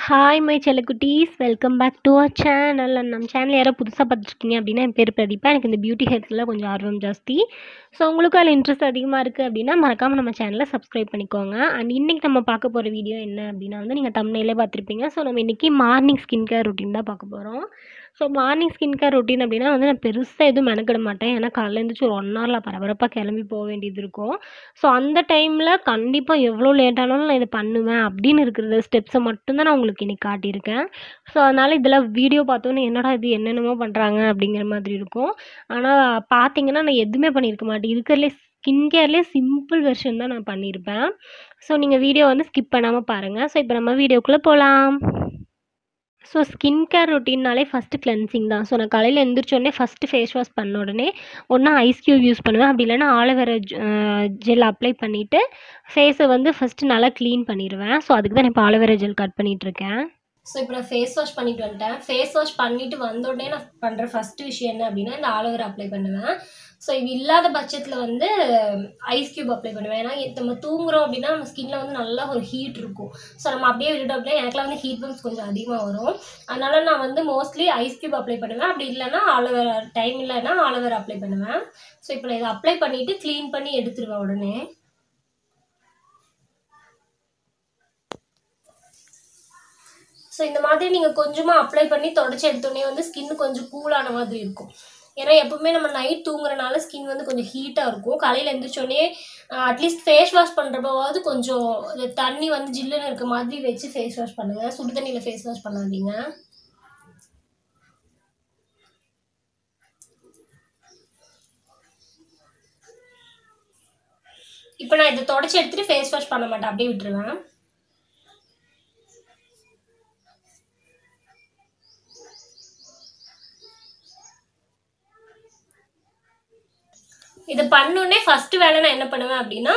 Hi my செல்லக்குட்டீஸ், welcome back to our channel. நம்ம channel யாரோ புதுசாக பார்த்துருக்கீங்க அப்படின்னா, என் பேர் பிரதீபா. எனக்கு இந்த பியூட்டி ஹெல்த்தில் கொஞ்சம் ஆர்வம் ஜாஸ்தி. ஸோ உங்களுக்கு அதில் இன்ட்ரெஸ்ட் அதிகமாக இருக்குது அப்படின்னா மறக்காமல் நம்ம சேனலை சப்ஸ்கிரைப் பண்ணிக்கோங்க. அண்ட் இன்றைக்கி நம்ம பார்க்க போகிற வீடியோ என்ன அப்படின்னா நீங்கள் தம்ப்நெயிலே பார்த்துருப்பீங்க. ஸோ நம்ம இன்றைக்கி மார்னிங் ஸ்கின் கேர் ரொட்டீன் தான் பார்க்க போகிறோம். So morning skin care routine அப்படின்னா நான் பெருசாக எதுவும் மெனக்கிட மாட்டேன். ஏன்னா காலையில் எழுந்திரிச்சு ஒரு 1 ஹவரில் பரபரப்பாக கிளம்பி போக வேண்டியது இருக்கும். ஸோ அந்த டைமில் கண்டிப்பாக எவ்வளோ லேட் ஆனாலும் நான் இதை பண்ணுவேன் அப்படின்னு இருக்கிற ஸ்டெப்ஸை மட்டும்தான் நான் உங்களுக்கு இன்றைக்கி காட்டியிருக்கேன். ஸோ அதனால் இதில் வீடியோ பார்த்தோன்னே என்னடா இது என்னென்னமோ பண்ணுறாங்க அப்படிங்கிற மாதிரி இருக்கும். ஆனால் பார்த்தீங்கன்னா நான் எதுவுமே பண்ணியிருக்க மாட்டேன். இருக்கிறதுலே ஸ்கின் கேர்லேயே சிம்பிள் வெர்ஷன் தான் நான் பண்ணியிருப்பேன். ஸோ நீங்கள் வீடியோ ஸ்கிப் பண்ணாமல் பாருங்கள். ஸோ இப்போ நம்ம வீடியோக்குள்ளே போகலாம். ஸோ ஸ்கின் கேர் ரொட்டீன்னாலே ஃபஸ்ட்டு கிளென்சிங் தான். ஸோ நான் காலையில் எழுந்திரிச்சோடனே ஃபஸ்ட்டு ஃபேஸ் வாஷ் பண்ண உடனே ஒன்றா ஐஸ் க்யூப் யூஸ் பண்ணுவேன். அப்படி இல்லைன்னா ஆலோவேரா ஜெல் அப்ளை பண்ணிவிட்டு ஃபேஸை ஃபஸ்ட்டு நல்லா க்ளீன் பண்ணிடுவேன். ஸோ அதுக்கு தான் நான் இப்போ ஆலோவேரா ஜெல் கட் பண்ணிகிட்ருக்கேன். ஸோ இப்போ நான் ஃபேஸ் வாஷ் பண்ணிட்டு வந்துட்டேன். ஃபேஸ் வாஷ் பண்ணிவிட்டு வந்தோடனே நான் பண்ணுற ஃபஸ்ட்டு விஷயம் என்ன அப்படின்னா இந்த ஆலோவேரா அப்ளை பண்ணுவேன். ஸோ இது இல்லாத பட்சத்தில் ஐஸ் க்யூப் அப்ளை பண்ணுவேன். ஏன்னா நம்ம தூங்குறோம் அப்படின்னா நம்ம ஸ்கின்ல நல்லா ஒரு ஹீட் இருக்கும். ஸோ நம்ம அப்படியே விட்டுட்டோம் அப்படின்னா எனக்குலாம் ஹீட் பம்ப்ஸ் கொஞ்சம் அதிகமாக வரும். அதனால நான் மோஸ்ட்லி ஐஸ் க்யூப் அப்ளை பண்ணுவேன். அப்படி இல்லைன்னா ஆலோவேரா டைம் இல்லைன்னா ஆலோவேரா அப்ளை பண்ணுவேன். ஸோ இப்போ நான் இதை அப்ளை பண்ணிவிட்டு க்ளீன் பண்ணி எடுத்துருவேன் உடனே. ஸோ இந்த மாதிரி நீங்கள் கொஞ்சமாக அப்ளை பண்ணி தொடச்சி எடுத்தோடனே ஸ்கின் கொஞ்சம் கூலான மாதிரி இருக்கும். ஏன்னா எப்பவுமே நம்ம நைட் தூங்குறனால ஸ்கின் கொஞ்சம் ஹீட்டாக இருக்கும். காலையில் எழுந்திரிச்சோடனே அட்லீஸ்ட் ஃபேஸ் வாஷ் பண்ணுறப்போவாவது கொஞ்சம் தண்ணி ஜில்லுன்னு இருக்க மாதிரி வச்சு ஃபேஸ் வாஷ் பண்ணுங்கள். சுடு தண்ணியில் ஃபேஸ் வாஷ் பண்ணாதீங்க. இப்போ நான் இதை தொடச்சி எடுத்துகிட்டு ஃபேஸ் வாஷ் பண்ண மாட்டேன், அப்படியே விட்டுருவேன். இதை பண்ணோடனே ஃபஸ்ட்டு வேலை நான் என்ன பண்ணுவேன் அப்படின்னா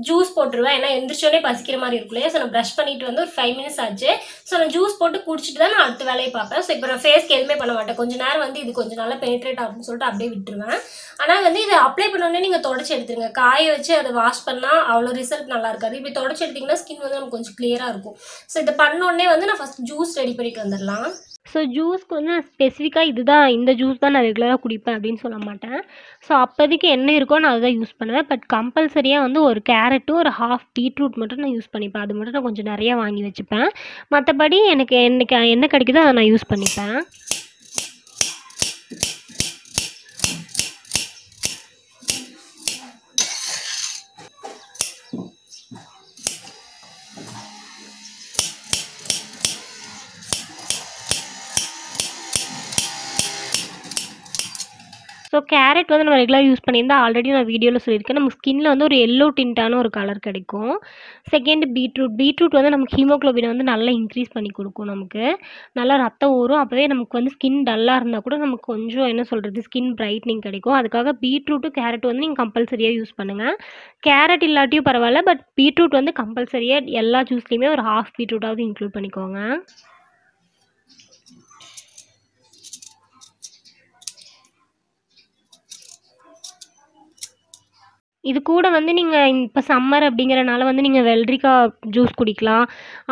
ஜூஸ் போட்டுருவேன். ஏன்னா எந்திரிச்சோடனே பசிக்கிற மாதிரி இருக்குல்லையா. ஸோ நான் ப்ரஷ் பண்ணிட்டு ஒரு 5 மினிட்ஸ் ஆச்சு. ஸோ நான் ஜூஸ் போட்டு குடிச்சிட்டு தான் நான் அடுத்த வேலையை பார்ப்பேன். ஸோ இப்போ நான் ஃபேஸ்க்கு எதுவுமே பண்ண மாட்டேன். கொஞ்சம் நேரம் இது கொஞ்சம் நல்லா பெனிட்ரேட் ஆகும்னு சொல்லிட்டு அப்படியே விட்டுருவேன். ஆனால் இதை அப்ளை பண்ணோடனே நீங்கள் தொடச்சி எடுத்துருங்க. காய வச்சு அதை வாஷ் பண்ணால் அவ்வளோ ரிசல்ட் நல்லா இருக்காது. இப்படி தொடச்சி எடுத்திங்கன்னா ஸ்கின் நமக்கு கொஞ்சம் கிளியராக இருக்கும். ஸோ இதை பண்ணோடனே நான் ஃபஸ்ட் ஜூஸ் ரெடி பண்ணிட்டு வந்துடலாம். ஸோ ஜூஸ்க்கு நான் ஸ்பெசிஃபிக்காக இதுதான் இந்த ஜூஸ் தான் நான் ரெகுலராக குடிப்பேன் அப்படின்னு சொல்ல மாட்டேன். ஸோ அப்போதைக்கு என்ன இருக்கோ நான் அதை தான் யூஸ் பண்ணுவேன். பட் கம்பல்சரியாக ஒரு கேரட்டு ஒரு ஹாஃப் பீட்ரூட் மட்டும் நான் யூஸ் பண்ணிப்பேன். அது மட்டும் நான் கொஞ்சம் நிறையா வாங்கி வச்சுப்பேன். மற்றபடி எனக்கு என்ன கிடைக்குதோ அதை நான் யூஸ் பண்ணிப்பேன். ஸோ கேரட் நம்ம ரெகுலராக யூஸ் பண்ணியிருந்தா ஆல்ரெடி நான் வீடியோவில் சொல்லியிருக்கேன். நம்ம ஸ்கின்னில் ஒரு எல்லோ டின்ட்டான ஒரு கலர் கிடைக்கும். செகண்ட் பீட்ரூட் நமக்கு ஹீமோக்ளோபினை நல்லா இன்க்ரீஸ் பண்ணி கொடுக்கும். நமக்கு நல்லா ரத்தம் ஊறும். அப்போவே நமக்கு ஸ்கின் டல்லாக இருந்தால் கூட நமக்கு கொஞ்சம் என்ன சொல்கிறது ஸ்கின் பிரைட்னிங் கிடைக்கும். அதுக்காக பீட்ரூட்டு கேரட் நீங்கள் கம்பல்சரியாக யூஸ் பண்ணுங்கள். கேரட் இல்லாட்டியும் பரவாயில்ல, பட் பீட்ரூட் கம்பல்சரியாக எல்லா ஜூஸ்லேயுமே ஒரு ஹாஃப் பீட்ரூட்டாவது இன்க்ளூட் பண்ணிக்கோங்க. இது கூட நீங்கள் இப்போ சம்மர் அப்படிங்கிறனால நீங்கள் வெள்ளரிக்காய் ஜூஸ் குடிக்கலாம்,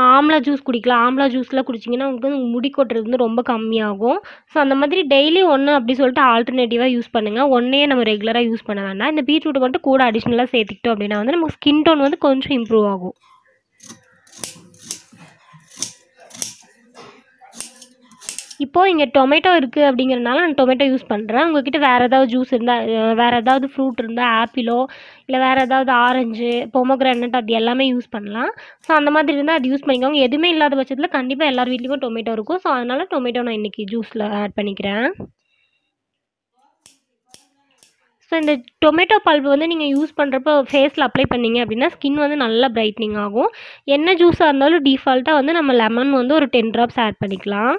ஆம்லா ஜூஸ் குடிக்கலாம். ஆம்லா ஜூஸ்லாம் குடிச்சிங்கன்னா உங்களுக்கு முடி கொட்டுறது ரொம்ப கம்மியாகும். ஸோ அந்த மாதிரி டெய்லி ஒன்று அப்படி சொல்லிட்டு ஆல்டர்னேட்டிவாக யூஸ் பண்ணுங்கள். ஒன்றையே நம்ம ரெகுலராக யூஸ் பண்ண வேண்டாம். இந்த பீட்ரூட் மட்டும் கூட அடிஷ்னலாக சேர்த்துக்கிட்டோம் அப்படின்னா நம்ம ஸ்கின் டோன் கொஞ்சம் இம்ப்ரூவ் ஆகும். இப்போது இங்கே டொமேட்டோ இருக்குது அப்படிங்கிறனால நான் டொமேட்டோ யூஸ் பண்ணுறேன். உங்கள்கிட்ட வேறு ஏதாவது ஜூஸ் இருந்தால், வேறு ஏதாவது ஃப்ரூட் இருந்தால் ஆப்பிளோ இல்லை வேறு ஏதாவது ஆரஞ்சு, பொமோகிரானட் அது எல்லாமே யூஸ் பண்ணலாம். ஸோ அந்த மாதிரி இருந்தால் அது யூஸ் பண்ணிக்கோங்க. எதுவுமே இல்லாத பட்சத்தில் கண்டிப்பாக எல்லார் வீட்லேயுமே டொமேட்டோ இருக்கும். ஸோ அதனால் டொமேட்டோ நான் இன்றைக்கி ஜூஸில் ஆட் பண்ணிக்கிறேன். ஸோ இந்த டொமேட்டோ பல்ப் நீங்கள் யூஸ் பண்ணுறப்போ ஃபேஸில் அப்ளை பண்ணிங்க அப்படின்னா ஸ்கின் நல்லா பிரைட்னிங் ஆகும். என்ன ஜூஸாக இருந்தாலும் டிஃபால்ட்டாக நம்ம லெமன் ஒரு 10 ட்ராப்ஸ் ஆட் பண்ணிக்கலாம்.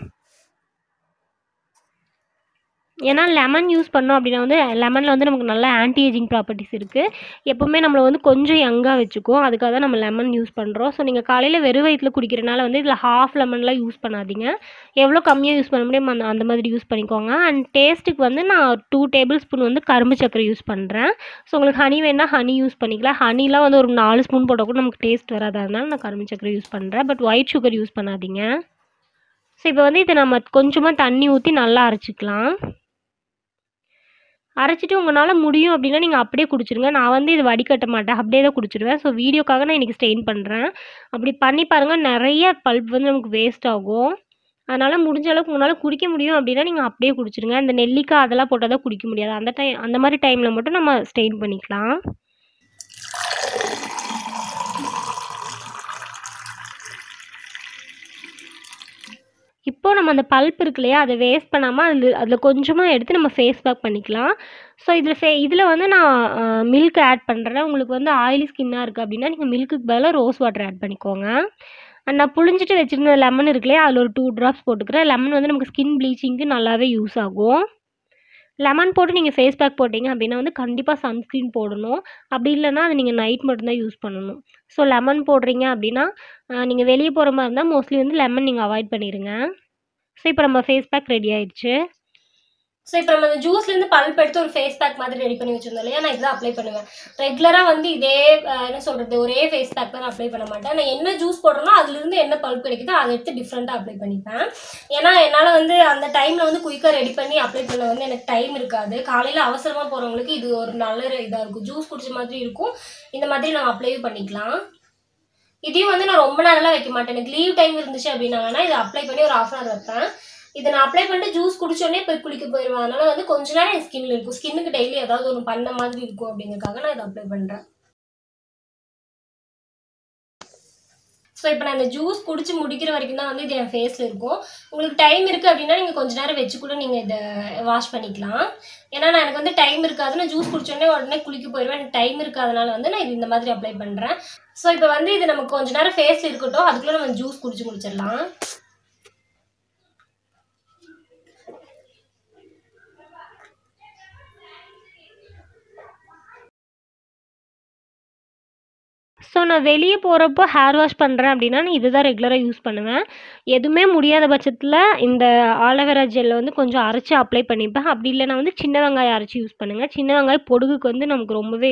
ஏன்னா லெமன் யூஸ் பண்ணோம் அப்படின்னா லெமனில் நமக்கு நல்ல ஆன்டி ஏஜிங் ப்ராப்பர்ட்டிஸ் இருக்குது. எப்போவுமே நம்மளை கொஞ்சம் யங்காக வச்சுக்கும். அதுக்காக தான் நம்ம லெமன் யூஸ் பண்ணுறோம். ஸோ நீங்கள் காலையில் வெறும் வயிற்றில் குடிக்கிறனால இதில் ஹாஃப் லெமன்லாம் யூஸ் பண்ணாதீங்க. எவ்வளோ கம்மியாக யூஸ் பண்ண முடியுமோ அந்த மாதிரி யூஸ் பண்ணிக்கோங்க. அண்ட் டேஸ்ட்டுக்கு நான் 2 டேபிள் ஸ்பூன் கரும்பு சக்கரை யூஸ் பண்ணுறேன். ஸோ உங்களுக்கு ஹனி வேணால் ஹனி யூஸ் பண்ணிக்கலாம். ஹனிலாம் ஒரு 4 ஸ்பூன் போட்டால் கூட நமக்கு டேஸ்ட் வராது. அதனால நான் கரும்பு சக்கரை யூஸ் பண்ணுறேன். பட் ஒயிட் சுகர் யூஸ் பண்ணாதீங்க. ஸோ இப்போ வந்து இதை நம்ம கொஞ்சமாக தண்ணி ஊற்றி நல்லா அரைச்சிக்கலாம். அரைச்சிட்டு உங்களால முடியும் அப்படின்னா நீங்கள் அப்படியே குடிச்சிருங்க. நான் வந்து இது வடிகட்ட மாட்டேன், அப்படியே தான் குடிச்சிடுவேன். ஸோ வீடியோக்காக நான் இன்றைக்கி ஸ்ட்ரெயின் பண்ணுறேன். அப்படி பண்ணி பாருங்கள், நிறைய பல்ப் வந்து நமக்கு வேஸ்ட் ஆகும். அதனால் முடிஞ்ச அளவுக்கு உங்களால் குடிக்க முடியும் அப்படின்னா நீங்கள் அப்படியே குடிச்சிருங்க. இந்த நெல்லிக்காய் அதெல்லாம் போட்டால் தான் குடிக்க முடியாது. அந்த மாதிரி டைமில் மட்டும் நம்ம ஸ்ட்ரெயின் பண்ணிக்கலாம். இப்போ நம்ம அந்த பல்ப் இருக்கு இல்லையா, அதை வேஸ்ட் பண்ணாமல் அதில் கொஞ்சமாக எடுத்து நம்ம ஃபேஸ் பேக் பண்ணிக்கலாம். ஸோ இதில் வந்து நான் மில்க் ஆட் பண்ணுறேன். உங்களுக்கு வந்து ஆயிலி ஸ்கின்னாக இருக்குது அப்படின்னா நீங்கள் மில்க்குக்கு பதிலாக ரோஸ் வாட்டர் ஆட் பண்ணிக்கோங்க. நான் புழிஞ்சிட்டு வச்சுருந்த லெமன் இருக்கு இல்லையா, அதில் ஒரு 2 ட்ராப்ஸ் போட்டுக்கிறேன். லெமன் வந்து நமக்கு ஸ்கின் ப்ளீச்சிங்க்கு நல்லாவே யூஸ் ஆகும். லெமன் போட்டு நீங்கள் ஃபேஸ் பேக் போட்டிங்க அப்படின்னா வந்து கண்டிப்பாக சன்ஸ்க்ரீன் போடணும். அப்படி இல்லைன்னா அது நீங்கள் நைட் மட்டும்தான் யூஸ் பண்ணணும். ஸோ லெமன் போடுறீங்க அப்படின்னா நீங்கள் வெளியே போகிற மாதிரி இருந்தால் மோஸ்ட்லி வந்து லெமன் நீங்கள் அவாய்ட் பண்ணிடுங்க. ஸோ இப்போ நம்ம ஃபேஸ் பேக் ரெடி ஆயிடுச்சு. ஸோ இப்போ நம்ம அந்த ஜூஸ்லேருந்து பல்ப் எடுத்து ஒரு ஃபேஸ் பேக் மாதிரி ரெடி பண்ணி வச்சுருந்தோம் இல்லையா, நான் இதான் அப்ளை பண்ணுவேன். ரெகுலராக வந்து இதே என்ன சொல்கிறது, ஒரே ஃபேஸ் பேக் தான் நான் அப்ளை பண்ண மாட்டேன். நான் என்ன ஜூஸ் போடுறேனோ அதுலேருந்து என்ன பல்ப் கிடைக்குதோ அதை எடுத்து டிஃப்ரெண்ட்டாக அப்ளை பண்ணிப்பேன். ஏன்னா என்னால் வந்து அந்த டைமில் வந்து குயிக்காக ரெடி பண்ணி அப்ளை பண்ண வந்து எனக்கு டைம் இருக்காது. காலையில் அவசரமாக போகிறவங்களுக்கு இது ஒரு நல்ல இதாக இருக்கும். ஜூஸ் குடிச்ச மாதிரி இருக்கும். இந்த மாதிரி நம்ம அப்ளையும் பண்ணிக்கலாம். இதையும் வந்து நான் ரொம்ப நேரம்லாம் வைக்க மாட்டேன். எனக்கு லீவ் டைம் இருந்துச்சு அப்படின்னாங்கன்னா இதை அப்ளை பண்ணி ஒரு 1/2 hour வைப்பேன். இதை நான் அப்ளை பண்ணிட்டு ஜூஸ் குடிச்சோடனே போய் குளிக்க போயிடுவேன். அதனால வந்து கொஞ்ச நேரம் என் ஸ்கின்ல இருக்கும். ஸ்கின்னுக்கு டெய்லி ஏதாவது ஒன்று பண்ண மாதிரி இருக்கும் அப்படிங்கிறதுக்காக நான் இதை அப்ளை பண்ணுறேன். ஸோ இப்போ நான் இந்த ஜூஸ் குடிச்சு முடிக்கிற வரைக்கும் தான் வந்து இது என் ஃபேஸில் இருக்கும். உங்களுக்கு டைம் இருக்குது அப்படின்னா நீங்கள் கொஞ்ச நேரம் வச்சு கூட நீங்கள் இதை வாஷ் பண்ணிக்கலாம். ஏன்னா நான் எனக்கு வந்து டைம் இருக்காது. நான் ஜூஸ் குடிச்சோடனே உடனே குளிக்க போயிடுவேன். எனக்கு டைம் இருக்காதனால வந்து நான் இது இந்த மாதிரி அப்ளை பண்ணுறேன். ஸோ இப்போ வந்து இது நமக்கு கொஞ்ச நேரம் ஃபேஸில் இருக்கட்டும். அதுக்குள்ளே நம்ம ஜூஸ் குடிச்சு முடிச்சிடலாம். ஸோ நான் வெளியே போகிறப்போ ஹேர் வாஷ் பண்ணுறேன் அப்படின்னா நான் இதுதான் ரெகுலராக யூஸ் பண்ணுவேன். எதுவுமே முடியாத பட்சத்தில் இந்த ஆலோவேரா ஜெல்லை வந்து கொஞ்சம் அரைச்சி அப்ளை பண்ணிப்பேன். அப்படி இல்லைனா வந்து சின்ன வெங்காயம் அரைச்சி யூஸ் பண்ணுங்கள். சின்ன வெங்காயம் பொடுகுக்கு வந்து நமக்கு ரொம்பவே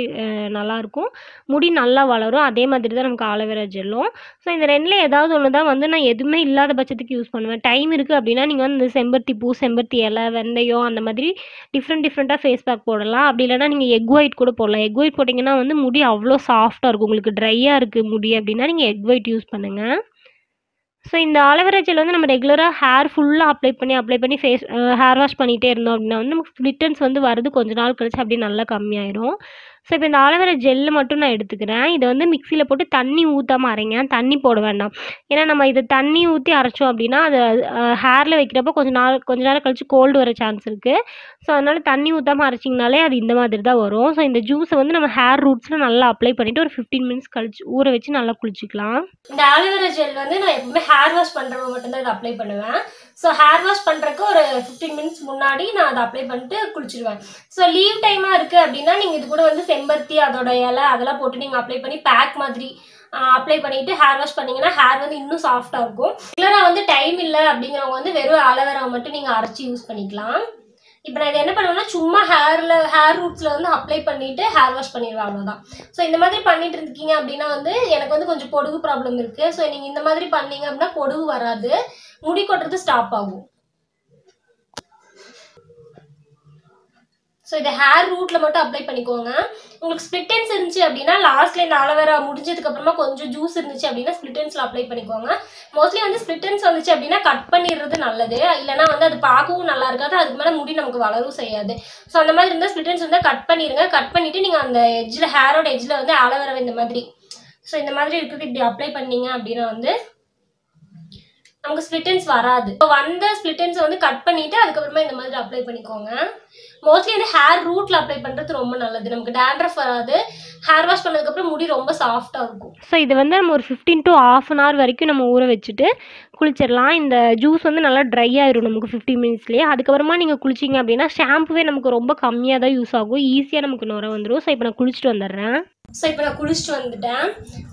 நல்லாயிருக்கும். முடி நல்லா வளரும். அதே மாதிரி தான் நமக்கு ஆலோவேரா ஜெல்லும். ஸோ இந்த 2ல் ஏதாவது ஒன்று தான் வந்து நான் எதுவுமே இல்லாத பட்சத்துக்கு யூஸ் பண்ணுவேன். டைம் இருக்குது அப்படின்னா நீங்கள் வந்து இந்த செம்பருத்தி பூ, செம்பருத்தி இலை, வெந்தயம் அந்த மாதிரி டிஃப்ரெண்ட்டாக ஃபேஸ் பேக் போடலாம். அப்படி இல்லைனா நீங்கள் எக் ஒயிட் கூட போடலாம். எக் ஒயிட் போட்டிங்கன்னா வந்து முடி அவ்வளோ சாஃப்டாக இருக்கும். உங்களுக்கு ட்ரையாக இருக்குது முடி அப்படின்னா நீங்கள் எக் ஒயிட் யூஸ் பண்ணுங்கள். ஸோ இந்த ஆலோவேரா ஜெல் வந்து நம்ம ரெகுலராக ஹேர் ஃபுல்லாக அப்ளை பண்ணி ஹேர் வாஷ் பண்ணிகிட்டே இருந்தோம் அப்படின்னா வந்து நமக்கு ஸ்ப்ளிட்டன்ஸ் வந்து வருது கொஞ்ச நாள் கழிச்சு அப்படியே நல்லா கம்மியாயிரும். ஸோ இப்போ இந்த ஆலோவேரா ஜெல்லு மட்டும் நான் எடுத்துக்கிறேன். இதை வந்து மிக்சியில் போட்டு தண்ணி ஊற்றாமல் அரைங்க. தண்ணி போட வேண்டாம். ஏன்னா நம்ம இதை தண்ணி ஊற்றி அரைச்சோம் அப்படின்னா அது ஹேரில் வைக்கிறப்போ கொஞ்ச நேரம் கழிச்சு கோல்டு வர சான்ஸ் இருக்குது. ஸோ அதனால் தண்ணி ஊற்றாமல் அரைச்சிங்கனாலே அது இந்த மாதிரி தான் வரும். ஸோ இந்த ஜூஸை வந்து நம்ம ஹேர் ரூட்ஸில் நல்லா அப்ளை பண்ணிவிட்டு ஒரு 15 மினிட்ஸ் கழிச்சு ஊற வச்சு நல்லா குளிச்சிக்கலாம். இந்த ஆலோவேரா ஜெல் வந்து நான் எப்பவுமே ஹேர் வாஷ் பண்ணுறவங்க மட்டும்தான் இதை அப்ளை பண்ணுவேன். ஸோ ஹேர் வாஷ் பண்ணுறக்கு ஒரு 15 மினிட்ஸ் முன்னாடி நான் அதை அப்ளை பண்ணிட்டு குளிச்சிடுவேன். ஸோ லீவ் டைமாக இருக்குது அப்படின்னா நீங்கள் இது கூட வந்து செம்பருத்தி அதோட இலை அதெல்லாம் போட்டு நீங்கள் அப்ளை பண்ணி பேக் மாதிரி அப்ளை பண்ணிவிட்டு ஹேர் வாஷ் பண்ணிங்கன்னா ஹேர் வந்து இன்னும் சாஃப்டாக இருக்கும். ரெகுலராக வந்து டைம் இல்லை அப்படிங்கிறவங்க வந்து வெறும் ஆலோவேராவை மட்டும் நீங்கள் அரைச்சி யூஸ் பண்ணிக்கலாம். இப்போ நான் இதை என்ன பண்ணுவேன்னா சும்மா ஹேர் ரூட்ஸில் வந்து அப்ளை பண்ணிவிட்டு ஹேர் வாஷ் பண்ணிடுவேன், அவ்வளோதான். ஸோ இந்த மாதிரி பண்ணிட்டு இருக்கீங்க அப்படின்னா வந்து எனக்கு வந்து கொஞ்சம் பொடுகு ப்ராப்ளம் இருக்குது. ஸோ நீங்கள் இந்த மாதிரி பண்ணீங்க அப்படின்னா பொடுகு வராது, முடி கொட்டுறது ஸ்டாப் ஆகும். ஸோ இதை ஹேர் ரூட்டில் மட்டும் அப்ளை பண்ணிக்கோங்க. உங்களுக்கு ஸ்ப்ளிட்டன்ஸ் இருந்துச்சு அப்படின்னா லாஸ்ட்டில் இந்த ஆலோவேரா முடிஞ்சதுக்கப்புறமா கொஞ்சம் ஜூஸ் இருந்துச்சு அப்படின்னா ஸ்ப்ளிட்டன்ஸில் அப்ளை பண்ணிக்கோங்க. மோஸ்ட்லி வந்து ஸ்ப்ளிட்டன்ஸ் வந்துச்சு அப்படின்னா கட் பண்ணிடுறது நல்லது. இல்லைனா வந்து அது பார்க்கவும் நல்லா இருக்காது, அதுக்கு மேலே முடி நமக்கு வளரும் செய்யாது. ஸோ அந்த மாதிரி இருந்தால் ஸ்ப்ளிட்டன்ஸ் வந்து கட் பண்ணிடுங்க. கட் பண்ணிவிட்டு நீங்கள் அந்த எட்ஜில் ஹேரோட எட்ஜில் வந்து ஆலோவேரா இந்த மாதிரி இந்த மாதிரி இருக்குது இப்படி அப்ளை பண்ணீங்க அப்படின்னா வந்து நமக்கு ஸ்ப்ளிட்டன்ஸ் வராது. இப்போ வந்த ஸ்ப்ளிட்டன்ஸை வந்து கட் பண்ணிவிட்டு அதுக்கப்புறமா இந்த மாதிரி அப்ளை பண்ணிக்கோங்க. மோஸ்ட்லி வந்து ஹேர் ரூட்டில் அப்ளை பண்ணுறது ரொம்ப நல்லது. நமக்கு டேண்ட்ரஃப் வராது. ஹேர் வாஷ் பண்ணதுக்கப்புறம் முடி ரொம்ப சாஃப்டாக இருக்கும். ஸோ இது வந்து நம்ம ஒரு 15 to ½ hour வரைக்கும் நம்ம ஊற வச்சுட்டு குளிச்சிடலாம். இந்த ஜூஸ் வந்து நல்லா ட்ரை ஆயிரும் நமக்கு 15 மினிட்ஸ்லேயே. அதுக்கப்புறமா நீங்கள் குளிச்சிங்க அப்படின்னா ஷாம்புவே நமக்கு ரொம்ப கம்மியாக தான் யூஸ் ஆகும். ஈஸியாக நமக்கு நுரை வந்துடும். ஸோ இப்போ நான் குளிச்சுட்டு வந்துடுறேன். ஸோ இப்போ நான் குளிச்சுட்டு வந்துட்டேன்.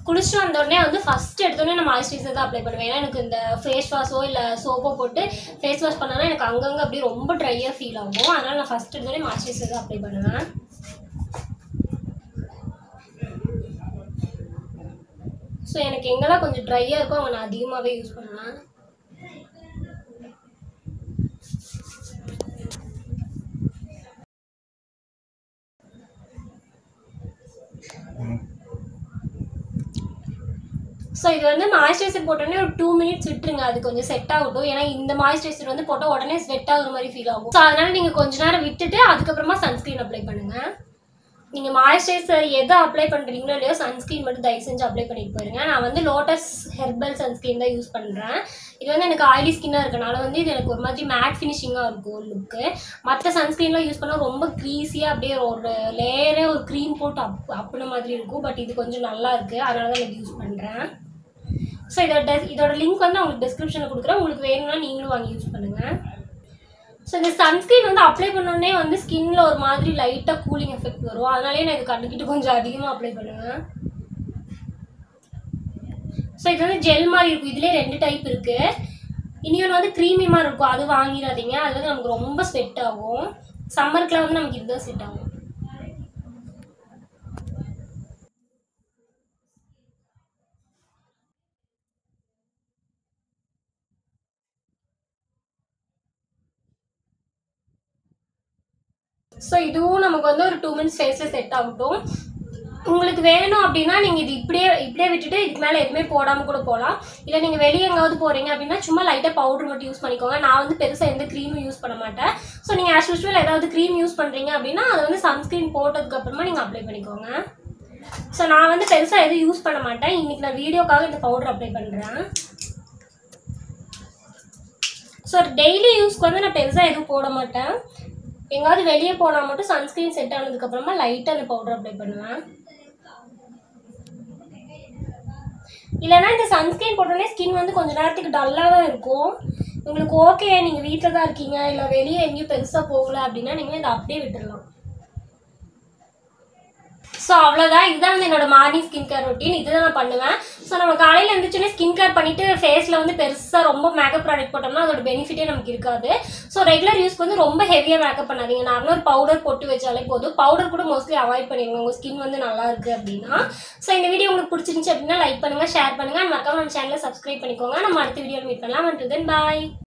குளிச்சுட்டு வந்தோடனே வந்து ஃபஸ்ட் எடுத்தோடனே நான் மாய்ஸ்சரைசர் தான் அப்ளை பண்ணுவேன். ஏன்னா எனக்கு இந்த ஃபேஸ் வாஷோ இல்லை சோப்போ போட்டு ஃபேஸ் வாஷ் பண்ணாலும் எனக்கு அங்கங்கே அப்படியே ரொம்ப ட்ரையாக ஃபீல் ஆகும். அதனால் நான் ஃபஸ்ட் எடுத்தோடனே மாய்ஸ்சரைசர் தான் அப்ளை பண்ணுவேன். ஸோ எனக்கு எங்கெல்லாம் கொஞ்சம் ட்ரையாக இருக்கோ அவங்க நான் அதிகமாகவே யூஸ் பண்ணுவேன். ஸோ இது வந்து மாய்ஸ்சரைசர் போட்டோன்னே ஒரு 2 மினிட்ஸ் விட்டுருங்க, அது கொஞ்சம் செட் ஆகட்டும். ஏன்னா இந்த மாய்ஸ்சரைசர் வந்து போட்டால் உடனே ஸ்வெட் ஆகுற மாதிரி ஃபீல் ஆகும். ஸோ அதனால நீங்கள் கொஞ்ச நேரம் விட்டுட்டு அதுக்கப்புறமா சன்ஸ்க்ரீன் அப்ளை பண்ணுங்கள். நீங்கள் மாய்ஸ்சரைசர் எதை அப்ளை பண்ணுறீங்களோ இல்லையோ சன்ஸ்க்ரீன் மட்டும் தயவு செஞ்சு அப்ளை பண்ணிட்டு போயிருங்க. நான் வந்து லோட்டஸ் ஹெர்பல் சன்ஸ்க்ரீன் தான் யூஸ் பண்ணுறேன். இது வந்து எனக்கு ஆயிலி ஸ்கின்னாக இருக்கனால வந்து இது எனக்கு ஒரு மாதிரி மேட் ஃபினிஷிங்காக இருக்கும் லுக்கு. மற்ற சன்ஸ்க்ரீன்லாம் யூஸ் பண்ணால் ரொம்ப க்ரீஸியாக அப்படியே ஒரு லேயரே ஒரு க்ரீம் போட்டு அப்படின மாதிரி இருக்கும். பட் இது கொஞ்சம் நல்லா இருக்குது, அதனால தான் எனக்கு யூஸ் பண்ணுறேன். ஸோ இதோட லிங்க் வந்து நான் உங்களுக்கு டிஸ்கிரிப்ஷனில் கொடுக்குறேன். உங்களுக்கு வேணும்னா நீங்களும் வாங்கி யூஸ் பண்ணுங்கள். ஸோ இந்த சன்ஸ்க்ரீன் வந்து அப்ளை பண்ணோடனே வந்து ஸ்கின்ல ஒரு மாதிரி லைட்டாக கூலிங் எஃபெக்ட் வரும். அதனாலே நான் இது கண்டுக்கிட்டு கொஞ்சம் அதிகமாக அப்ளை பண்ணுவேன். ஸோ இது வந்து ஜெல் மாதிரி இருக்கும். இதுலேயே 2 டைப் இருக்குது. இன்னொன்று வந்து க்ரீமி மாதிரி இருக்கும், அது வாங்கிடாதீங்க. அது வந்து நமக்கு ரொம்ப ஸ்வெட் ஆகும். சம்மருக்குலாம் வந்து நமக்கு இதுதான் செட் ஆகும். ஸோ இதுவும் நமக்கு வந்து ஒரு 2 மினிட்ஸ் ஃபேஸில் செட் ஆகட்டும். உங்களுக்கு வேணும் அப்படின்னா நீங்கள் இது இப்படியே விட்டுட்டு இதுக்கு மேலே எதுவுமே போடாமல் கூட போகலாம். இல்லை நீங்கள் வெளியே எங்காவது போகிறீங்க அப்படின்னா சும்மா லைட்டாக பவுடர் மட்டும் யூஸ் பண்ணிக்கோங்க. நான் வந்து பெருசாக எந்த க்ரீமும் யூஸ் பண்ண மாட்டேன். ஸோ நீங்கள் ஆஸ் யூஸ்வல் ஏதாவது க்ரீம் யூஸ் பண்ணுறீங்க அப்படின்னா அதை வந்து சன்ஸ்க்ரீன் போட்டதுக்கப்புறமா நீங்கள் அப்ளை பண்ணிக்கோங்க. ஸோ நான் வந்து பெருசாக எதுவும் யூஸ் பண்ண மாட்டேன். இன்றைக்கி நான் வீடியோக்காக இந்த பவுடர் அப்ளை பண்ணுறேன். ஸோ டெய்லி யூஸ்க்கு வந்து நான் பெருசாக எதுவும் போட மாட்டேன். எங்காவது வெளியே போனால் மட்டும் சன்ஸ்க்ரீன் செட் ஆனதுக்கப்புறமா லைட்டாக அந்த பவுடர் அப்ளை பண்ணுவேன். இல்லைனா இந்த சன்ஸ்க்ரீன் போட்டோன்னே ஸ்கின் வந்து கொஞ்சம் நேரத்துக்கு டல்லாக தான் இருக்கும். உங்களுக்கு ஓகே, நீங்கள் வீட்டில் தான் இருக்கீங்க, இல்லை வெளியே எங்கேயும் பெருசாக போகல அப்படின்னா நீங்கள் இதை அப்படியே விட்டுடலாம். ஸோ அவ்வளோதான். இதுதான் வந்து என்னோட மார்னிங் ஸ்கின் கேர் ரொட்டீன். இதுதான் நான் பண்ணுவேன். ஸோ நம்ம காலையில் எழுந்திரிச்சோன்னே ஸ்கின் கேர் பண்ணிவிட்டு ஃபேஸில் வந்து பெருசாக ரொம்ப மேக்கப் ப்ராடக்ட் போட்டோம்னா அதோட பெனிஃபிட்டே நமக்கு இருக்காது. ஸோ ரெகுலர் யூஸ்க்கு வந்து ரொம்ப ஹெவியாக மேக்கப் பண்ணாதீங்க. நார்மலாக ஒரு பவுடர் போட்டு வச்சாலே போதும். பவுடர் கூட மோஸ்ட்லி அவாய்ட் பண்ணிடுங்க உங்கள் ஸ்கின் வந்து நல்லா இருக்குது அப்படின்னா. ஸோ இந்த வீடியோ உங்களுக்கு பிடிச்சிருந்துச்சு அப்படின்னா லைக் பண்ணுங்கள், ஷேர் பண்ணுங்கள். மறக்காம நம்ம சேனலை சப்ஸ்கிரைப் பண்ணிக்கோங்க. நம்ம அடுத்த வீடியோவில் மீட் பண்ணலாம். until then bye.